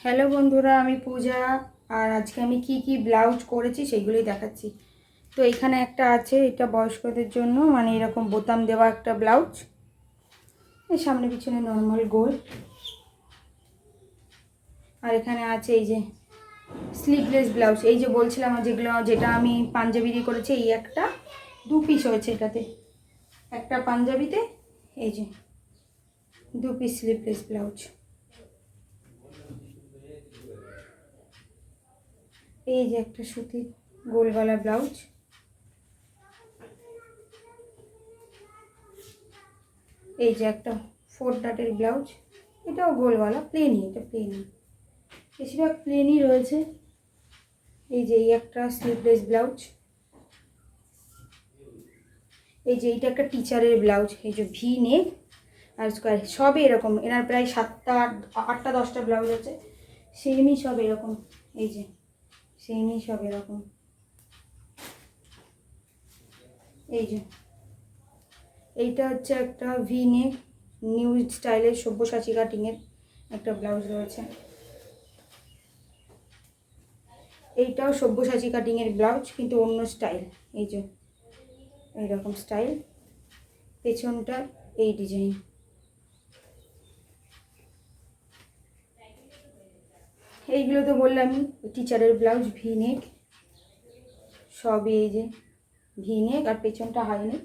Hello বন্ধুরা, আমি পূজা। আর আজকে আমি কি ব্লাউজ করেছি সেগুলোই দেখাচ্ছি। তো এখানে একটা আছে, এটা বয়স্কদের জন্য, মানে এরকম বোতাম দেওয়া একটা ব্লাউজ, এই সামনে পিছনে নর্মাল গোল। আর এখানে আছে এই যে স্লিভলেস ব্লাউজ, এই যে বলছিলাম যেটা আমি পাঞ্জাবি দিয়ে করেছি, এই একটা 2 পিস হয়েছে এটাতে, একটা পাঞ্জাবিতে এই যে 2 পিস স্লিভলেস ব্লাউজ। এই যে একটা সুতির গোল গলা ব্লাউজ, এই যে একটা 4 ডাটের ব্লাউজ, এটাও গোল গলা, প্লেনই, এটা প্লেনই, বেশিরভাগ প্লেনই রয়েছে। এই যে এই একটা স্লিভলেস ব্লাউজ, এই যে এইটা একটা টিচারের ব্লাউজ, এই যে ভি নেক আর স্কোয়ার, সব এরকম। এনার প্রায় 7টা 8টা 10টা ব্লাউজ আছে, সেমই সব এরকম, এই যে সেমই সব এরকম। এই যে এইটা হচ্ছে একটা ভি নেক নিউ স্টাইলের সব্যসাচী কাটিংয়ের একটা ব্লাউজ রয়েছে। এইটাও সব্যসাচী কাটিংয়ের ব্লাউজ, কিন্তু অন্য স্টাইল, এই যে এইরকম স্টাইল, পেছনটা এই ডিজাইন। এইগুলো তো বললামই, টিচারের ব্লাউজ ভি নেক, সবই এই যে ভি নেক, আর পেছনটা হাই নেক।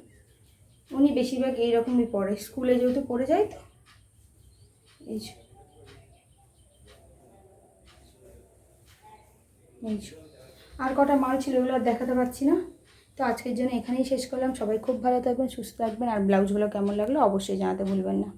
উনি বেশিরভাগ এইরকমই পরে, স্কুলে যেহেতু পরে যায়, তো এই যে এই যে আর কটা মাল ছিল, ওগুলো আর দেখাতে পারছি না। তো আজকের জন্য এখানেই শেষ করলাম। সবাই খুব ভালো থাকবেন, সুস্থ থাকবেন, আর ব্লাউজগুলো কেমন লাগলো অবশ্যই জানাতে ভুলবেন না।